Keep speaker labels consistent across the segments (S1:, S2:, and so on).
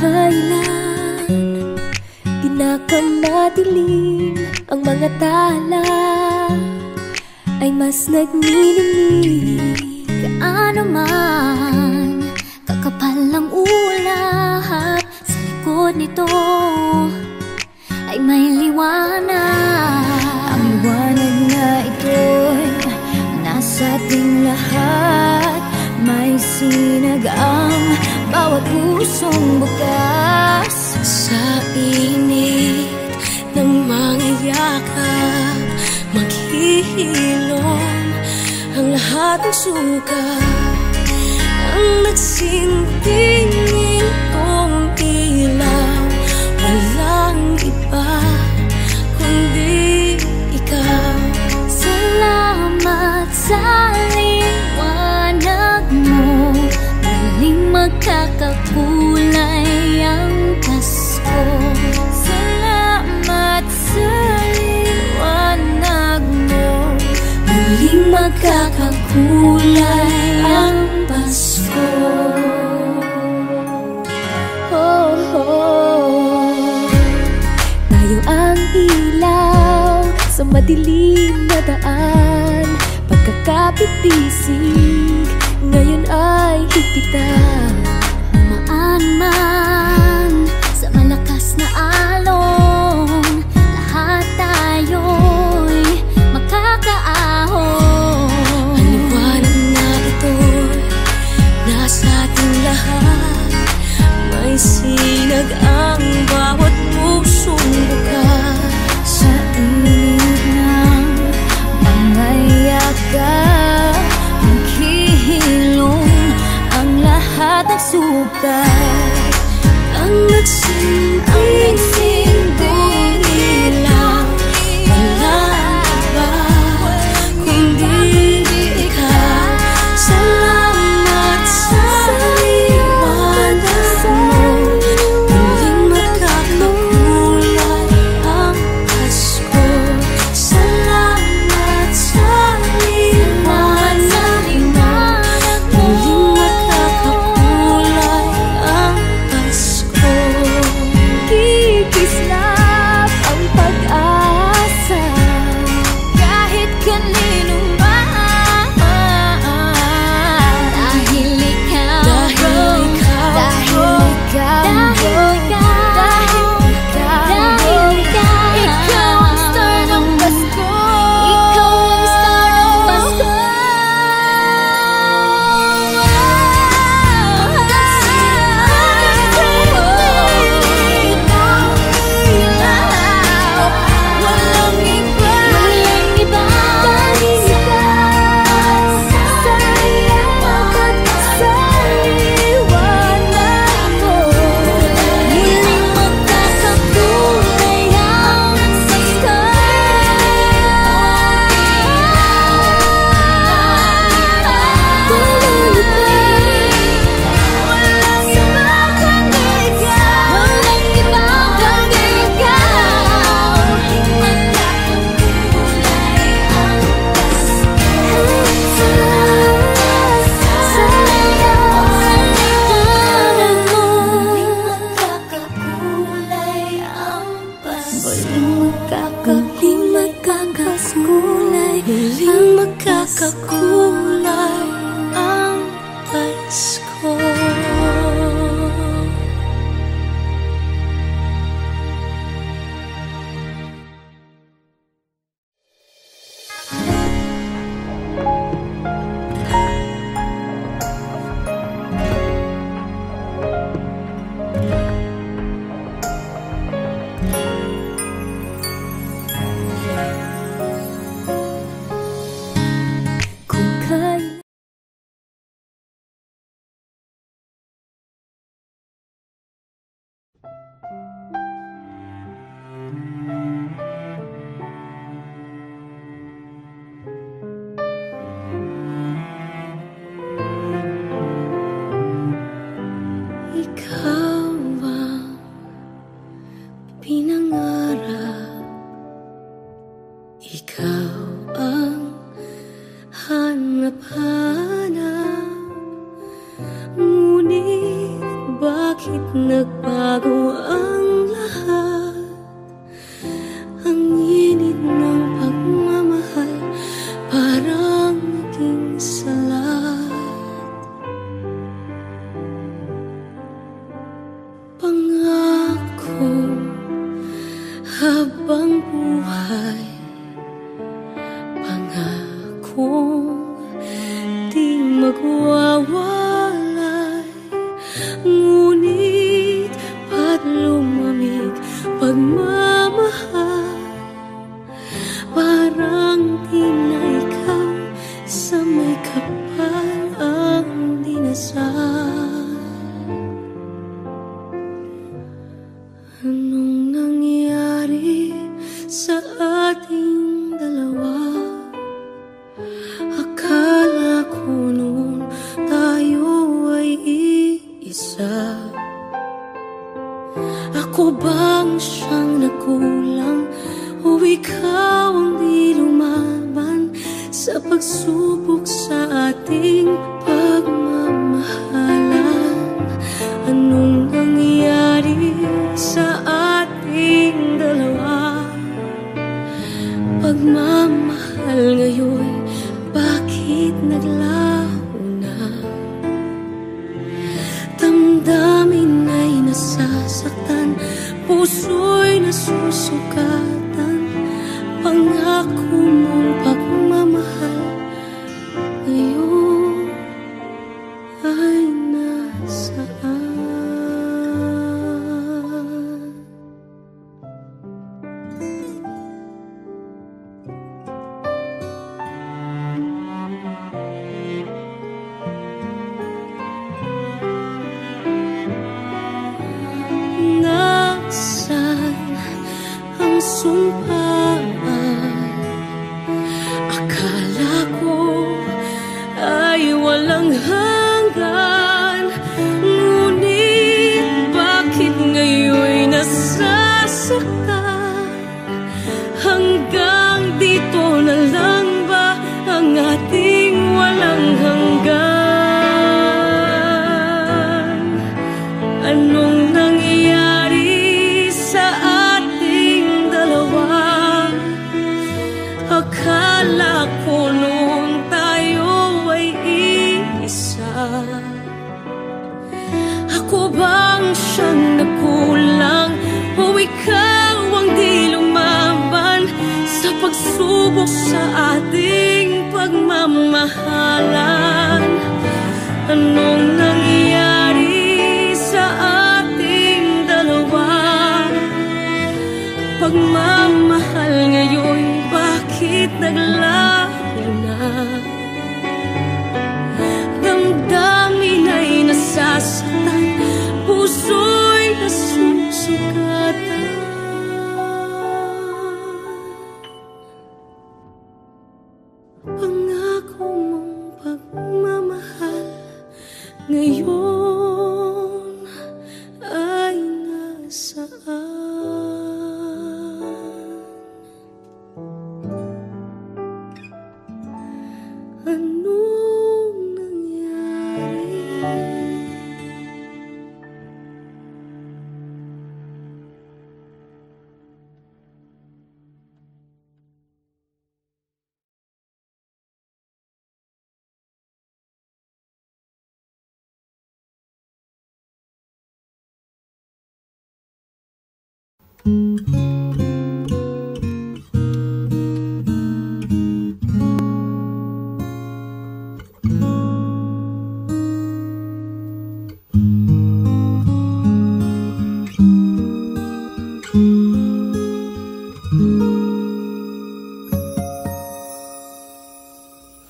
S1: kailan pinakamadilim ang mga tala ay mas nagniningning. Gaano man kakapal ang ulap, sa likod nito ay may liwanag. Ang liwanag na ito'y nasa ating lahat, may sinag ang bawat pusong bukas. Sa init ng mga yakap, maghihilom ang lahat ng sukat. Ang nagsintingin kong ilaw, walang iba kundi ikaw. Salamat sa liwanag mo, muling magkakakulay ang Pasko. Salamat sa liwanag mo, muling magkakakulay ang Pasko. Oh, oh. Tayo ang ilaw sa madilim na daan, pagkakapitisig ngayon ay higpitan. Umaan man sa malakas na alon, lahat tayo'y makakaahon. Ang liwanag na ito'y nasa ating lahat, may sinag ang bawat pusong bukas. Sa init ng mga yakap, maghihilom ang lahat ng sukat. Ang nagsinding ilaw, walang iba kundi ikaw. Salamat sa liwanag mo, muling magkakakulay ang Pasko. Salamat sa liwanag mo, muling magkakakulay ang Pasko. Kikislap ang pag-asa kahit kanino man, dahil ikaw, dahil ikaw, ikaw ang star ng Pasko. Ikaw ang star ng Pasko. Walang iba, walang iba dahil ikaw. Sa liwanag, sa liwanag mo, muling magkakakulay ang Pasko. Walang iba kundi ikaw. Walang iba kundi ikaw. Muling magkakakulay ang Pasko. Sa liwanag mo, muling magkakakulay ang Pasko. Muling magkakakulay, muling magkakakulay ang Pasko. Kung kailan ikaw ang pinangarap, ikaw ang hanap-hanap, ngunit bakit bakit nagbago ang lahat? Ang init ng pagmamahal parang naging salat. Pangako habang buhay, pangakong di magwawalay. Ngunit ba't lumamig pagmamahal? Parang di na ikaw sa may kapal ang dinasal. Anong nangyari sa ating dalawa? Akala ko noon tayo ay iisa. Ako bang siyang nagkulang o ikaw ang di lumaban sa pagsubok sa ating pagmamahalan? Anong nangyari sa ating dalawa? Pagmamahal ngayon, bakit naglaho na? Damdamin ay nasasaktan, puso'y nasusukatan. Pangako mong pagmamahal ngayon ay nasaan? Nasaan ang sumpaan? Akala ko ay walang hanggan. Ngunit bakit ngayon nasasaktan? Hanggang dito na lang ba ang ating walang hanggan? Anong nangyari sa ating dalawa? Akala ko noon tayo ay iisa. Ako bang siyang nagkulang o ikaw ang di lumaban sa pagsubok sa ating pagmamahalan? Anong nangyari sa ating dalawa? Pagmamahal ngayon, bakit naglaho na? Damdamin ay nasasaktan, puso'y nasusugatan. Pangako mong pagmamahal ngayon ay nasaan? Anong nangyari?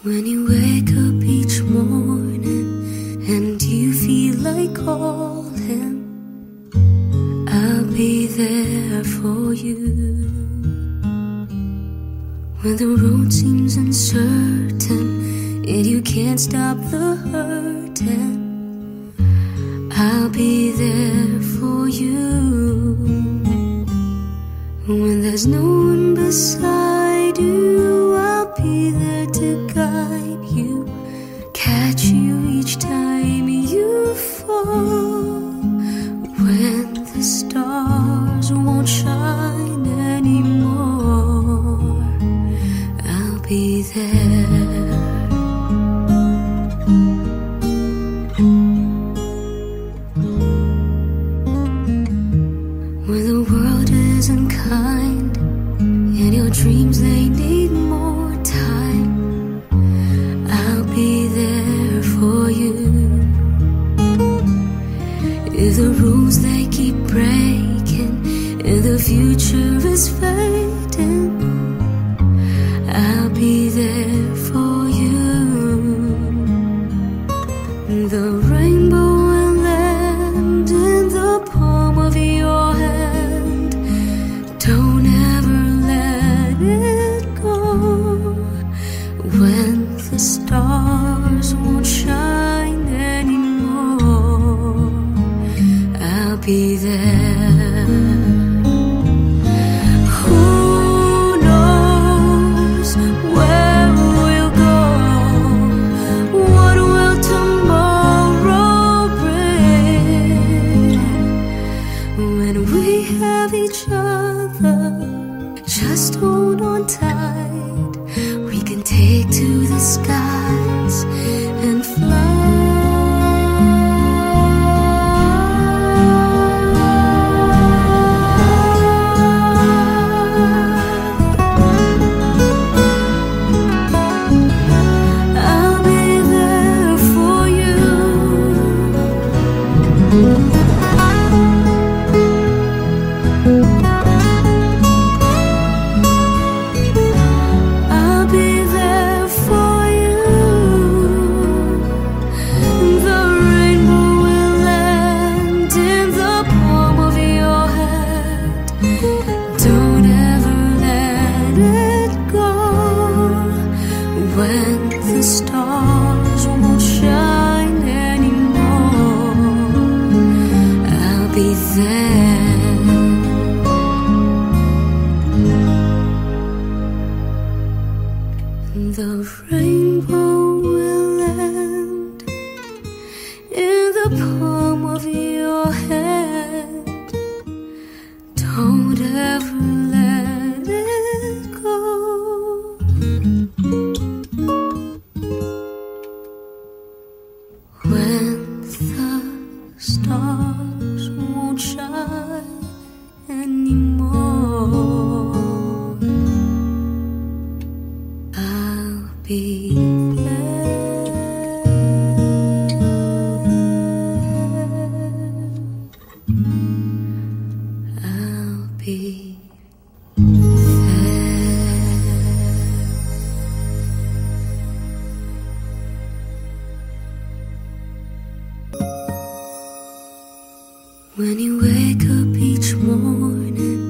S1: When you wake up each morning and you feel like calling, I'll be there for you. When the road seems uncertain and you can't stop the hurting, I'll be there for you. When there's no one beside you, I'll be there to guide you, catch you each time you fall. dreams, they need more time. I'll be there for you. If the rules they keep breaking and the future is fading, I'll be there for you. The rainbow will land in the palm of your hand. Don't ever let it go. When the stars won't shine anymore, I'll be there. Who knows where we'll go? What will tomorrow bring? When we have each other, just hold on tight. We can take to the skies and fly. I'll be there for you. I'll be there for you. The rainbow will land in the palm of your hand. Don't ever let it go. When the stars won't shine anymore, I'll be there. The rainbow will land in the palm of your hand. Don't ever let it go. When the stars won't shine anymore, I'll be there. I'll be there. When you wake up each morning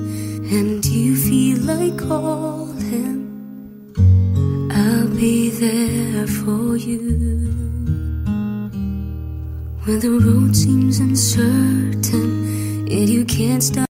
S1: and you feel like calling, I'll be there for you. When the road seems uncertain and you can't stop.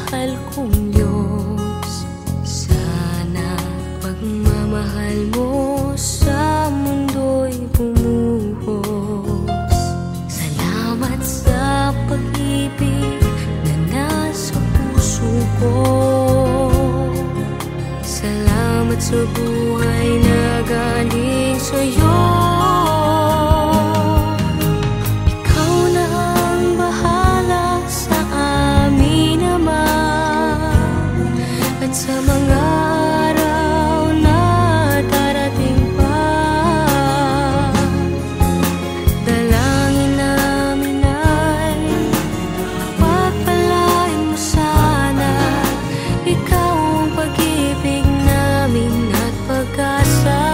S1: mahal kong Diyos, sana pagmamahal mo sa mundo'y bumuhos. Salamat sa pag-ibig na nasa puso ko. Salamat sa buhay na galing sa'yo. Ikaw na ang bahala sa amin, Ama, at sa mga araw na darating pa. Dalangin namin ay pagpalain mo sana. Ikaw ang pag-ibig namin at pag-asa.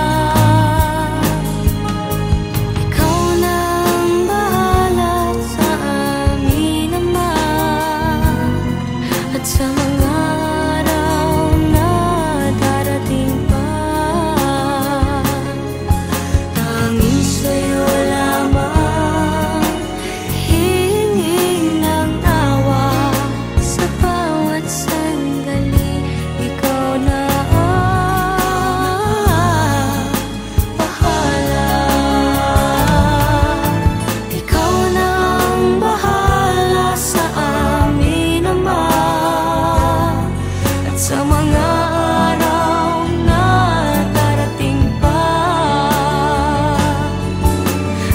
S1: Ikaw na ang bahala sa amin, Ama, at sa mga araw na darating pa. Tanging sa'yo lamang hihingin ng awa sa bawat sandali. Ikaw na ang bahala. Ikaw na ang bahala sa amin, Ama, at sa mga araw na darating pa.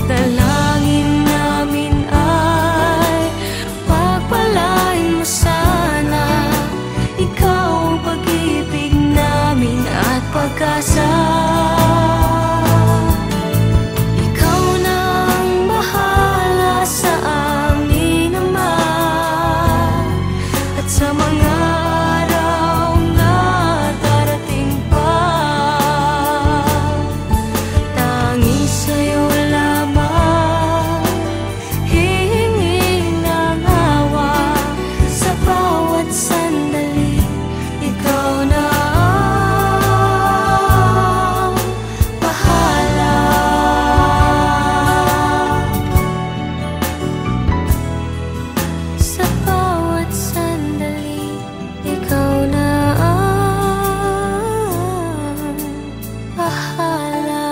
S1: Dalangin namin ay pagpalain mo sana. Ikaw ang pag-ibig namin at pag-asa. Ikaw na ang bahala sa amin, Ama, at sa mga araw na darating pa. Tanging sa'yo lamang hihingin ng awa sa bawat sandali. Ikaw na ang bahala. Sa bawat sandali, ikaw na ang bahala.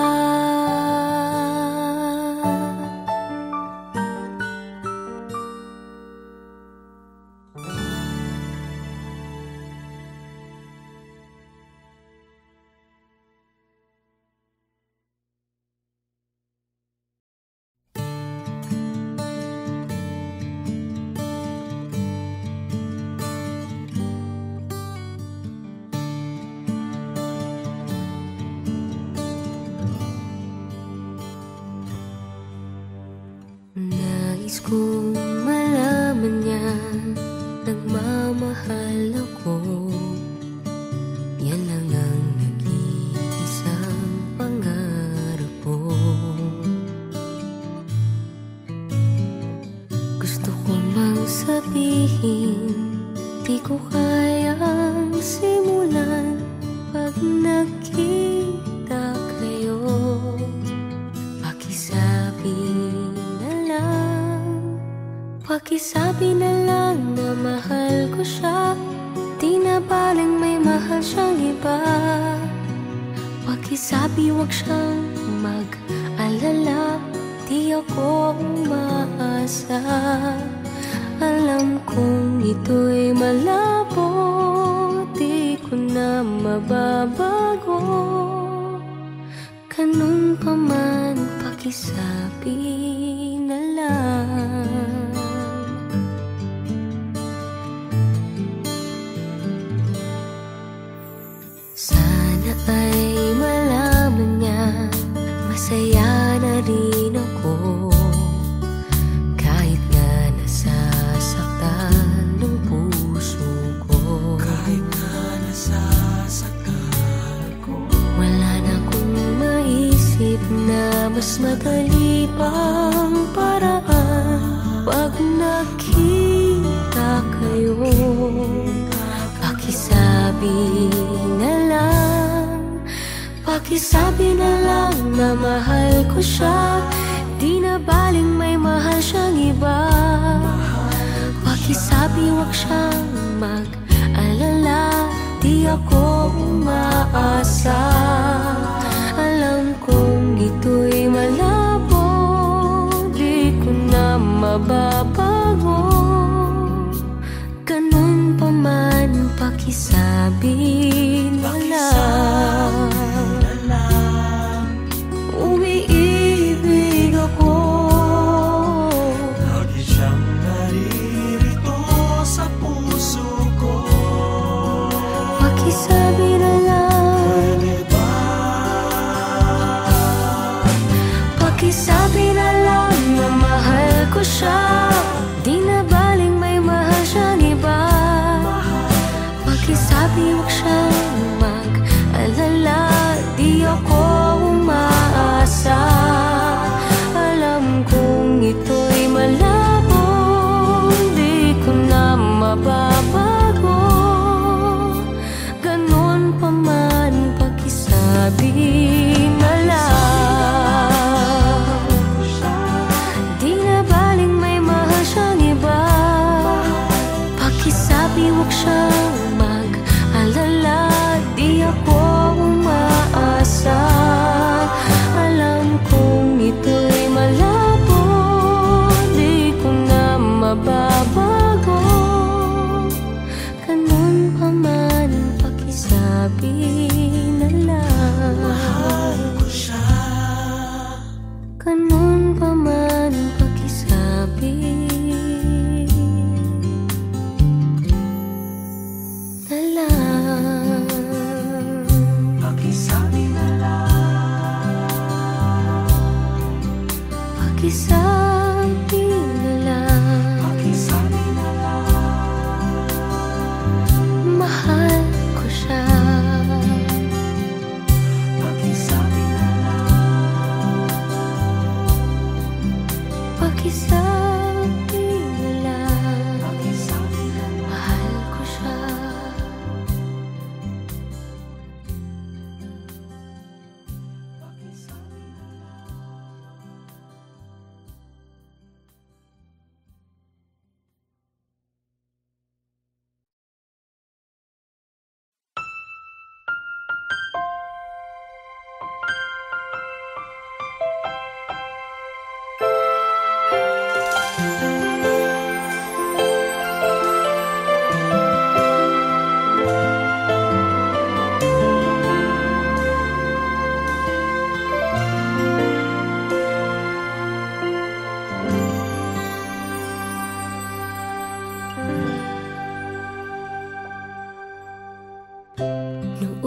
S1: Nais kong malaman niya nagmamahal ako. Yan lang ang nag-iisang pangarap ko. Gusto ko mang sabihin, di ko kayang simulan pag nakita kayo. Pakisabi na lang na mahal ko siya, di na baling may mahal siyang iba. Pakisabi wag siyang mag-alala, di ako umaasa. Alam kong ito'y malabo, di ko na mababago. Ganun pa man, pakisabi na lang. Sana ay malaman niya, masaya na rin ako. Kahit na nasasaktan ng puso ko. Kahit na nasasaktan ko. Wala na akong maisip na mas madali pang paraan. Pag nakita kayo, pakisabi na lang. Pakisabi na lang na mahal ko siya, di na baling may mahal siyang iba. Pakisabi wag siyang mag umaasa. Alam kong ito'y malabo, di ko na mababago. Ganun pa man, pakisabi na lang. Umiibig ako.
S2: Lagi siyang naririto sa puso ko.
S1: Pakisabi na lang.
S2: Pwede ba?
S1: Pakisabi na lang na mahal ko siya. Di na baling may mahal siyang iba. Pakisabi huwag siyang mag-alala, di ako umaasa. Alam kong ito'y malabo, di ko na mababago. Ganun pa man, pakisabi na lang. Di na baling may mahal siyang iba. Pakisabi huwag siyang mag-alala, di ako umaasa. Alam kong ito'y malabo, di ko na mababago. Ganun pa man, pakisabi na lang.
S2: Mahal ko siya.
S1: Ganun pa man, pakisabi na lang.
S2: Pakisabi na lang.
S1: Pakisabi na lang.
S2: Pakisabi na lang.
S1: Mahal ko siya.
S2: Pakisabi na lang.
S1: Pakisabi na lang.
S2: Pakisabi na lang.
S1: Mahal ko siya.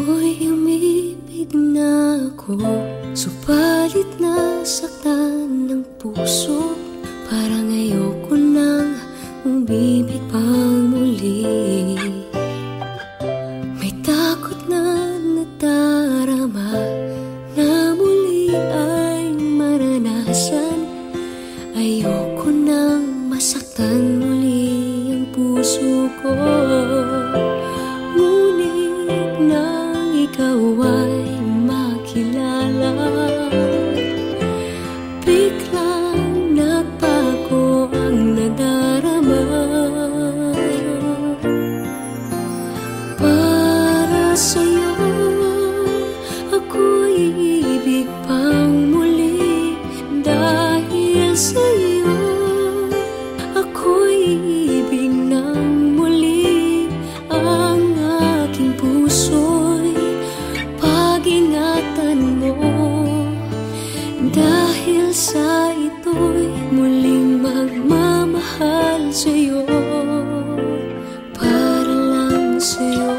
S1: Nooy umibig na ako, subalit nasaktan ng puso. Parang ayoko nang umibig pang muli. May takot na nadarama na muli ay maranasan. Ayoko nang masaktan muli ang puso ko. Ngunit nang ikaw ay makilala, biglang nagbago ang nadarama. Para sa'yo ako'y ibig pang muli. Dahil sa'yo ako'y ibig ng muli. Ang aking puso'y pag-ingatan mo. Dahil sa ito'y muling magmamahal sa'yo. Para lang sa'yo.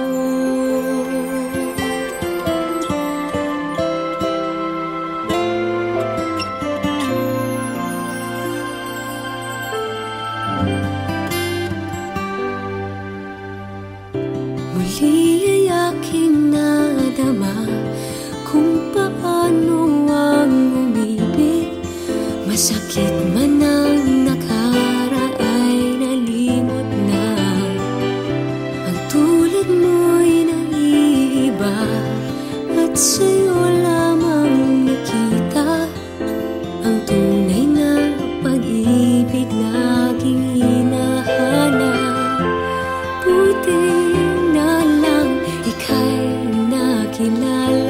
S1: Muli ay aking nadama kung paano ang umibig. Masakit man ang nakaraan ay nalimot na. Ang tulad mo'y naiiba at sa'yo lamang nakita ang tunay na pag-ibig na aking hinahanap. Buti na lang ika'y nakilala.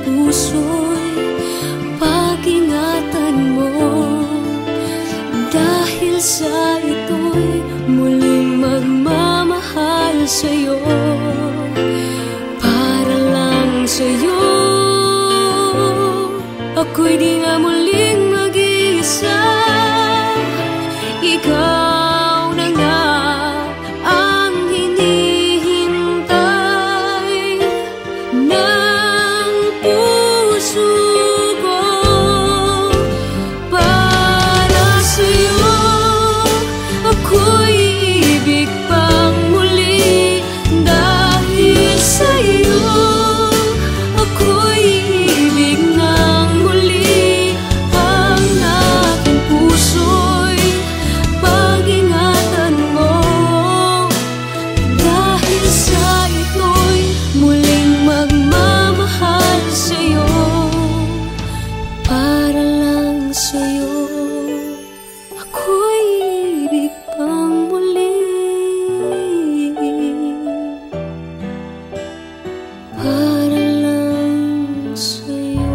S1: puso'y pag-ingatan mo. Dahil sa ito'y muling magmamahal sa'yo, para lang sa'yo. Ako'y di nga muling mag-iisa, ikaw na nga ang hinihintay ng puso ko. Para sa'yo ako'y ibig pang muli, dahil sa'yo ako'y ibig ng muli. Ang aking puso'y pag-ingatan mo, dahil sa ito'y muling magmamahal sa'yo, para lang sa'yo. Ako'y ibig pang muli, para lang sa'yo.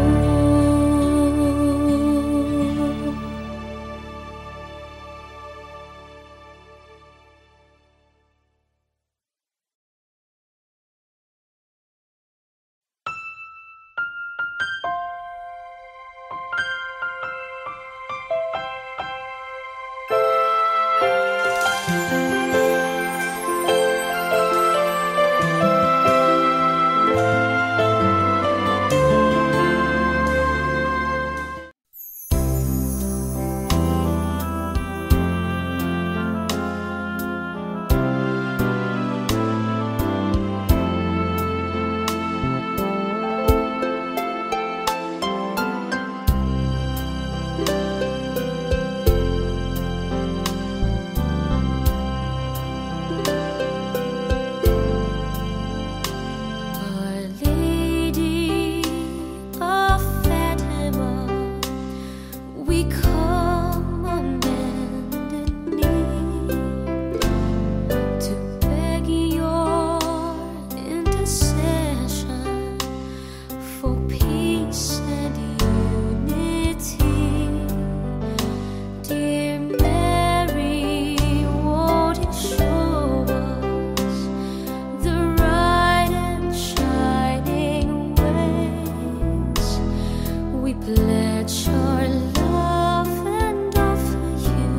S1: Our Lady of Fatima, we come on bended knee to beg your intercession for peace and unity. Dear Mary, won't you show us the right and shining ways? We pledge our love and offer you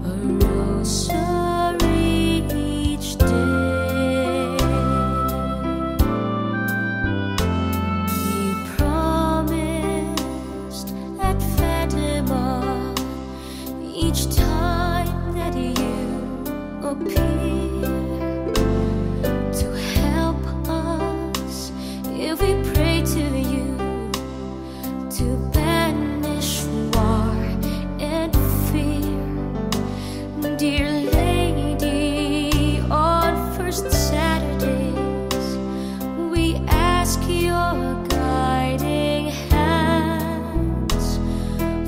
S1: a rosary each day. You promised at Fatima each time that you appear to help us if we pray to you, to banish war and fear. Dear Lady, on first Saturdays we ask your guiding hands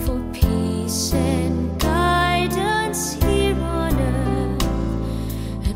S1: for peace and guidance here on earth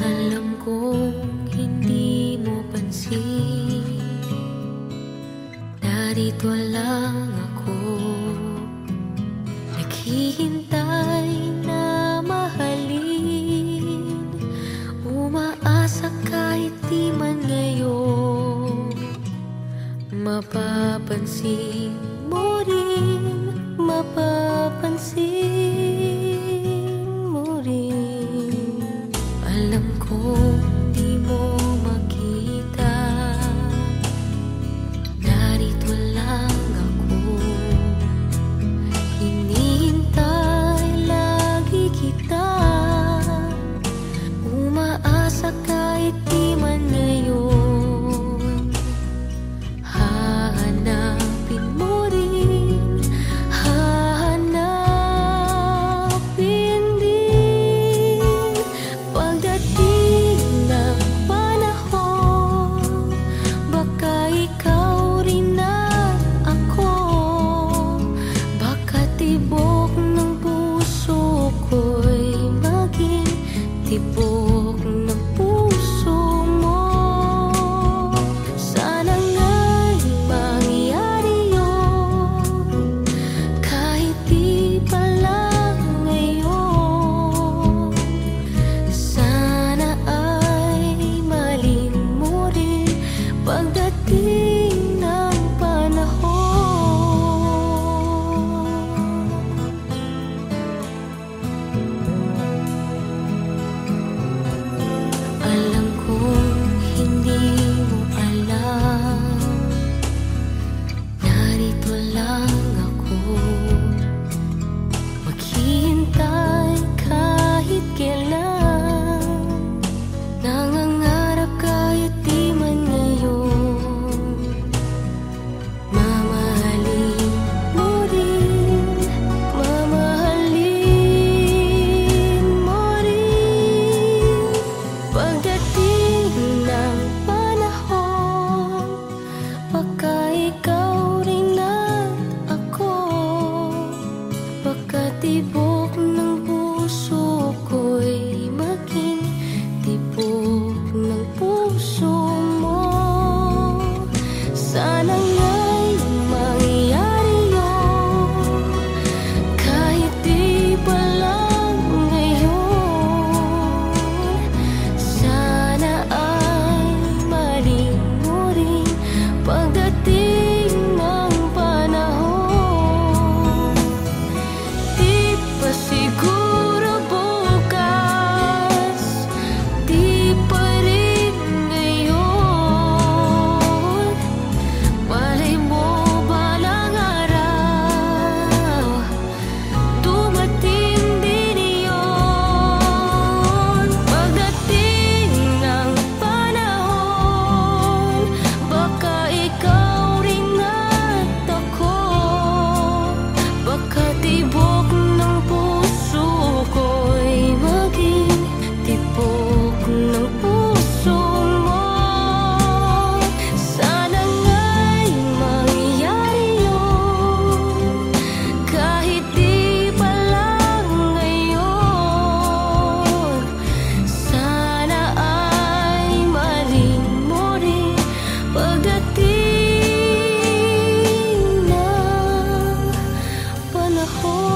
S1: Alam kong hindi mo pansin, narito lang ako, naghihintay na mahalin, umaasa kahit di man ngayon mapapansin mo rin, mapapansin mo rin. Alam kong di mo makita, narito lang ako, hinihintay lagi kita, umaasa kahit di man ngayon hahanapin mo rin, hahanapin din. Pagdating ng panahon, baka ikaw rin at ako, baka tibok ng puso ko'y maging tibok ng puso mo. Sana nga'y mangyari yun, kahit di pa lang ngayon. Sana ay malin mo rin pagdating ng panahon. Alam kong hindi mo alam, narito lang ako, maghihintay kahit kailan, nangangarap kahit di man ngayon, mamahalin mo rin, mamahalin mo rin. Pagdating ng panahon, baka ikaw rin at ako, baka tibok ng puso ko'y maging tibok ng puso mo. Sana nga'y mangyari yun, kahit di pa lang ngayon. Sana ay malin mo rin pagdating ng panahon. Di pa siguro bukas, di pa rin ngayon. Malay mo balang araw, dumating din iyon. Pagdating ng panahon, baka ikaw rin at ako, baka tibok ng puso ko'y maging tibok ng puso mo. Sana nga'y mangyari yun, kahit di pa lang ngayon. Sana ay malin mo rin pagdating ng panahon.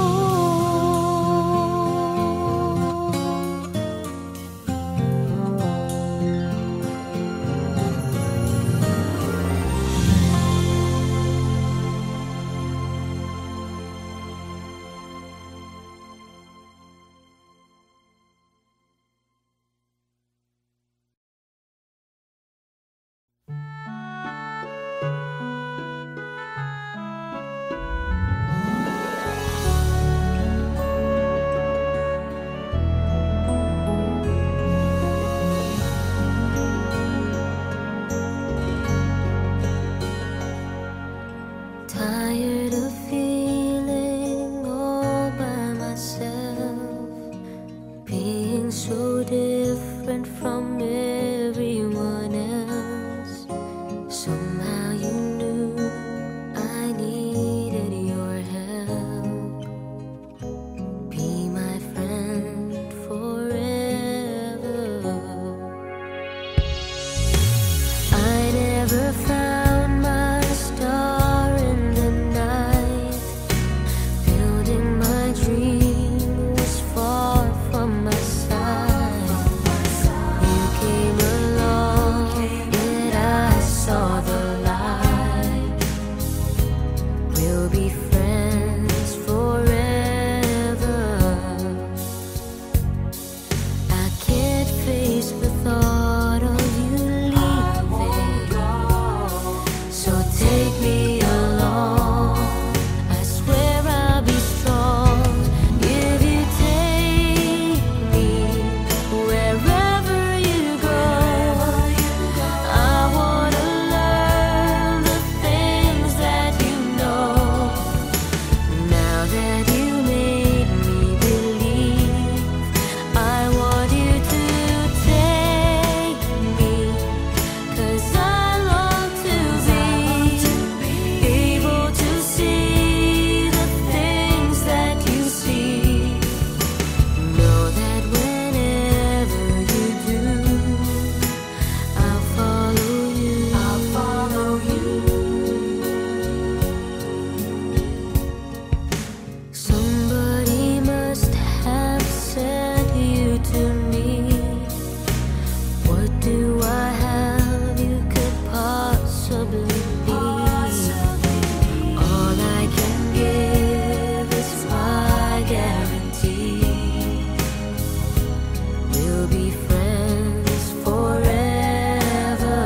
S1: Tired of feeling all by myself, being so different from everyone else. Somehow you knew I needed your help. Be my friend forever. be friends forever.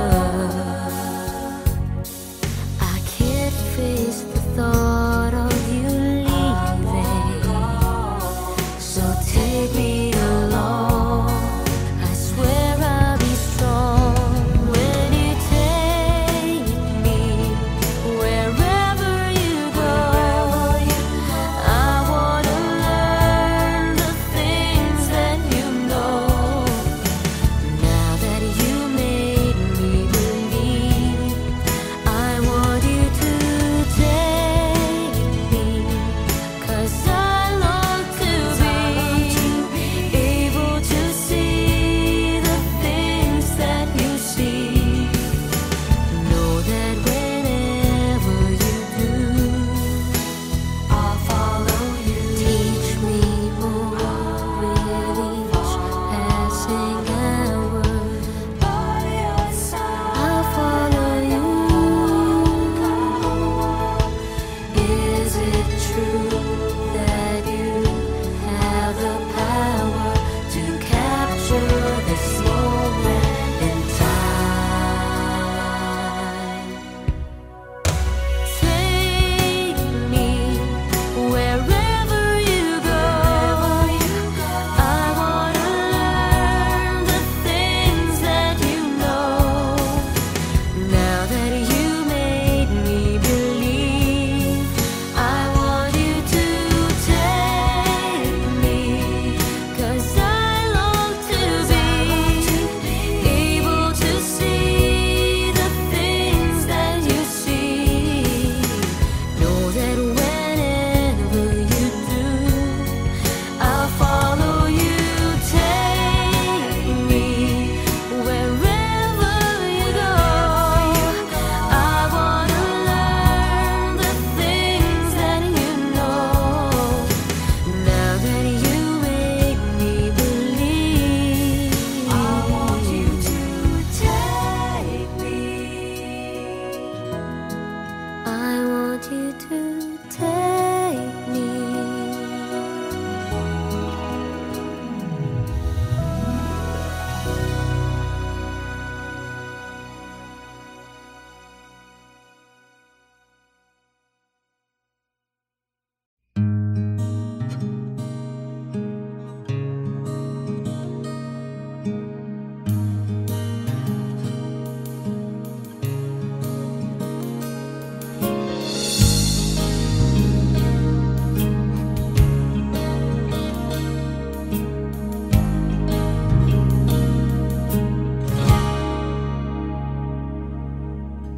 S1: I can't face the thought of you leaving, so take me along. I swear I'll be strong when you take me wherever you go. I wanna learn the things that you know. Now that you made me believe, I want you to take me, 'cause I long to be able to see the things that you see. Know that whenever you do, I'll follow you. Teach me more with each passing hour. By your side, I'll follow you. Is it true that you have the power to capture this moment in time? Take me wherever you go. I wanna learn the things that you know. Now that you made me believe, I want you to take me, 'cause I long to be able to see the things that you see. Know that whenever you do, I'll follow you. Take me wherever you go. I wanna learn the things that you know. Now that you make me believe, I want you to take me. I want you to take me.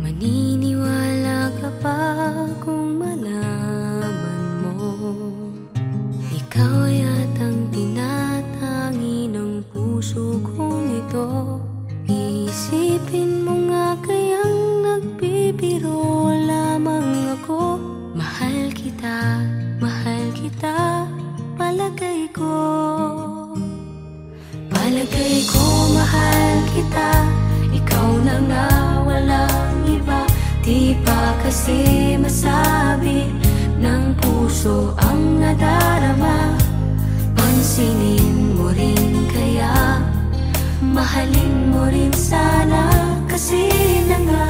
S1: Maniniwala ka ba kung malaman mo, ikaw yatang tinatangi ng puso kong ito? Isipin mo nga kayang nagbibiro lamang ako. Mahal kita, palagay ko. Palagay ko mahal kita, ikaw na nga walang iba. Di pa kasi masabi ng puso ang nadarama. Pansinin mo rin kaya, mahalin mo rin sana, kasi na nga